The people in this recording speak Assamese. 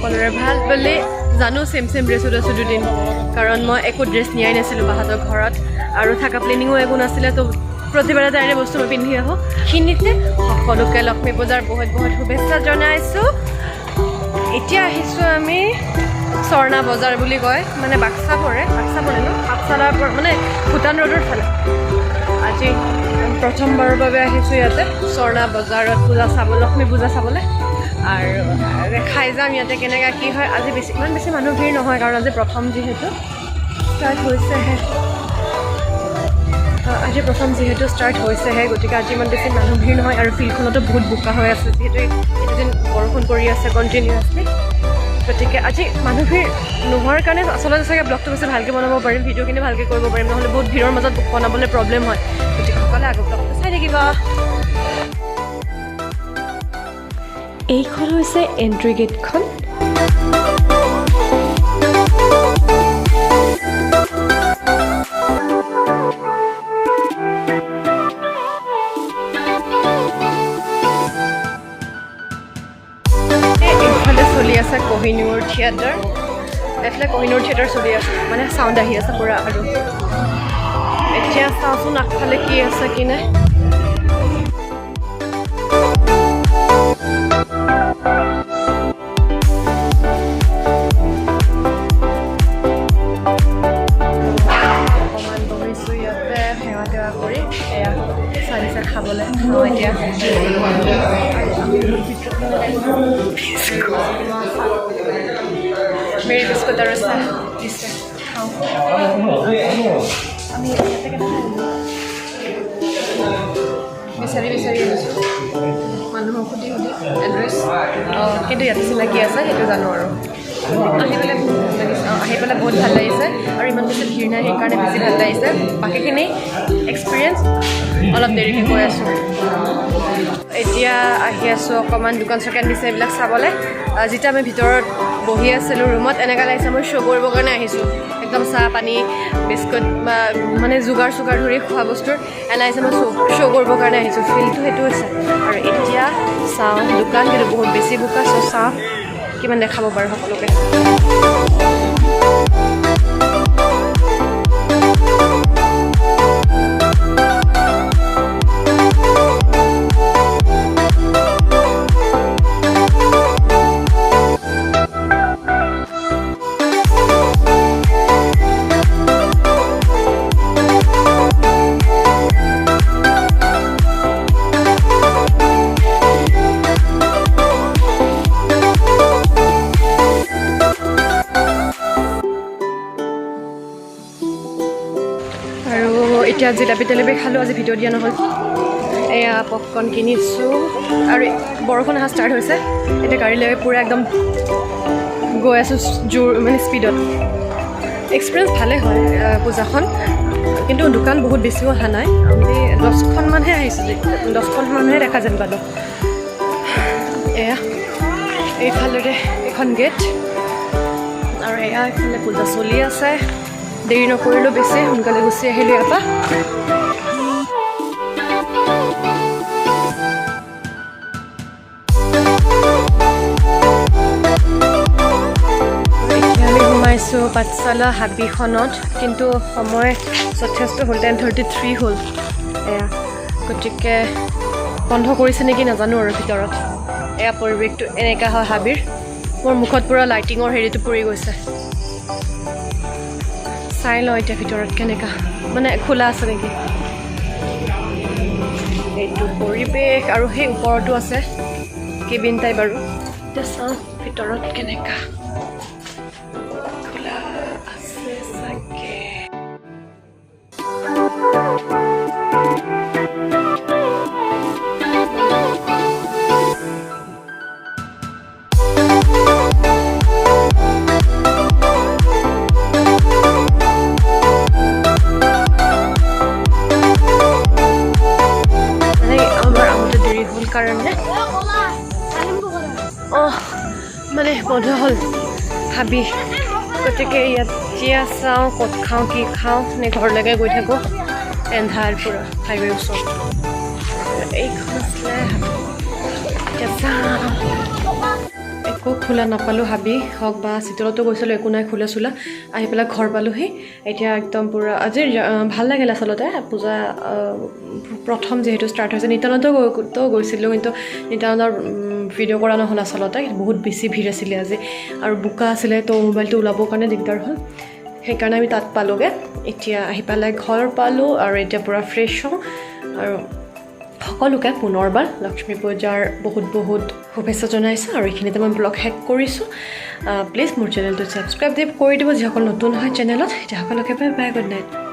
সকলোৰে ভাল বুলি জানো সেম ড্ৰেছত আছোঁ দুদিন কাৰণ মই একো ড্ৰেছ নিয়াই নাছিলোঁ বাহাতৰ ঘৰত আৰু থকা প্লেনিঙো একো নাছিলে তো প্ৰতিবাৰে তাইৰে বস্তু মই পিন্ধি আহোঁ খিনিতে সকলোকে লক্ষ্মী পূজাৰ বহুত বহুত শুভেচ্ছা জনাইছোঁ এতিয়া আহিছোঁ আমি স্বৰ্ণা বজাৰ বুলি কয় মানে বাক্সা পৰে ন পাঠশালাৰ পৰা মানে ভূটান ৰোডৰ ফালে আজি প্ৰথমবাৰৰ বাবে আহিছোঁ ইয়াতে স্বৰ্ণা বজাৰত পূজা চাব লক্ষ্মী পূজা চাবলৈ আৰু খাই যাম ইয়াতে কেনেকৈ কি হয় আজি ইমান বেছি মানুহ ভিৰ নহয় কাৰণ আজি প্ৰথম যিহেতু ষ্টাৰ্ট হৈছেহে গতিকে আজি ইমান বেছি মানুহ ভিৰ নহয় আৰু ফিল্ডখনতো বহুত বোকা হৈ আছে যিহেতু এইকেইদিন বৰষুণ পৰি আছে কণ্টিনিউৱাছলি গতিকে আজি মানুহ ভিৰ নোহোৱাৰ কাৰণে আচলতে চাগে ব্লগটো বেছি ভালকৈ বনাব পাৰিম ভিডিঅ'খিনি ভালকৈ কৰিব পাৰিম নহ'লে বহুত ভিৰৰ মাজত বনাবলৈ প্ৰব্লেম হয় গতিকে সকলোৱে আগৰ ব্লগটো চাই থাকিব এইখন হৈছে এণ্ট্ৰি গেটখন এইফালে চলি আছে কহিনুৰ থিয়েটাৰ চলি আছে মানে চাউণ্ড আহি আছে পূৰা আৰু এতিয়া চাওঁচোন আগফালে কি আছে কি নাই খাবলৈ এতিয়া মেৰি বিস্কুট আৰু চাহ দিছে খাওঁ আমি বিচাৰি আহিছোঁ মানুহক সুধি এড্ৰেছ কিন্তু ইয়াতে চিনাকি আছে সেইটো জানো আৰু আহি পেলাই বহুত ভাল লাগিছে আৰু ইমান বেছি ভিৰ নাই সেইকাৰণে বেছি ভাল লাগিছে বাকীখিনি এক্সপিৰিয়েঞ্চ অলপ দেৰিকৈ কৈ আছোঁ এতিয়া আহি আছোঁ অকণমান দোকান চোকান দিছে এইবিলাক চাবলৈ যেতিয়া আমি ভিতৰত বহি আছিলোঁ ৰুমত এনেকুৱা লাগিছে মই শ্ব' কৰিবৰ কাৰণে আহিছোঁ একদম চাহ পানী বিস্কুট বা মানে যোগাৰ চুগাৰ ধৰি খোৱা বস্তুৰ এনে আহিছে মই শ্ব' কৰিবৰ কাৰণে আহিছোঁ ফিল্ডটো সেইটো হৈছে আৰু এতিয়া চাওঁ দোকান কিন্তু বহুত বেছি বোকা চ' চাওঁ কিমান দেখাব পাৰোঁ সকলোকে এতিয়া জিলাপি তেলেপি খালোঁ আজি ভিডিঅ' দিয়া নহ'ল এয়া পপকৰ্ণ কিনিছোঁ আৰু বৰষুণ অহা ষ্টাৰ্ট হৈছে এতিয়া গাড়ী লৈ পূৰা একদম গৈ আছোঁ জোৰ মানে স্পীডত এক্সপিৰিয়েঞ্চ ভালেই হয় পূজাখন কিন্তু দোকান বহুত বেছিও অহা নাই আমি 10খনমানহে আহিছোঁ 10খনমানহে দেখা যেন পালোঁ এয়া এইফালৰে এখন গেট আৰু এয়া এইফালে পূজা চলি আছে দেৰি নকৰিলোঁ বেছি সোনকালে গুচি আহিলোঁ ইয়াৰ পৰা এতিয়া আমি সোমাইছোঁ পাঠশালা হাবিখনত কিন্তু সময় যথেষ্ট হ'ল 10:33 হ'ল এয়া গতিকে বন্ধ কৰিছে নেকি নাজানো আৰু ভিতৰত এয়া পৰিৱেশটো এনেকুৱা হয় হাবিৰ মোৰ মুখত পূৰা লাইটিঙৰ হেৰিটো পৰি গৈছে চাই লওঁ এতিয়া ভিতৰত কেনেকুৱা মানে খোলা আছে নেকি এইটো পৰিৱেশ আৰু সেই ওপৰতো আছে কেবিন টাইপ আৰু এতিয়া চাওঁ ভিতৰত কেনেকুৱা খোলা আছে চাগে কাৰণে মানে বন্ধ হ'ল হাবি গতিকে এতিয়া চাওঁ ক'ত খাওঁ কি খাওঁ নে ঘৰলৈকে গৈ থাকোঁ এন্ধাৰ পূৰা হাইৱেৰ ওচৰত এইখন আছিলে এতিয়া চাওঁ একো খোলা নাপালোঁ হাবি হওক বা চিতলতো গৈছিলোঁ একো নাই খোলা চোলা আহি পেলাই ঘৰ পালোঁহি এতিয়া একদম পূৰা আজি ভাল লাগিল আচলতে পূজা প্ৰথম যিহেতু ষ্টাৰ্ট হৈছে নিত্যানন্দতো গৈছিলোঁ কিন্তু নিত্যানন্দৰ ভিডিঅ' কৰা নহ'ল আচলতে বহুত বেছি ভিৰ আছিলে আজি আৰু বোকা আছিলে তো মোবাইলটো ওলাবৰ কাৰণে দিগদাৰ হ'ল সেইকাৰণে আমি তাত পালোঁগৈ এতিয়া আহি পেলাই ঘৰ পালোঁ আৰু এতিয়া পূৰা ফ্ৰেছ হওঁ আৰু সকলোকে পুনৰবাৰ লক্ষ্মী পূজাৰ বহুত বহুত শুভেচ্ছা জনাইছোঁ আৰু এইখিনিতে মই ব্লগ শেষ কৰিছোঁ প্লিজ মোৰ চেনেলটো ছাবস্ক্ৰাইব কৰি দিব যিসকল নতুন হয় চেনেলত এতিয়া সকলোকে বাই বাই গুড নাইট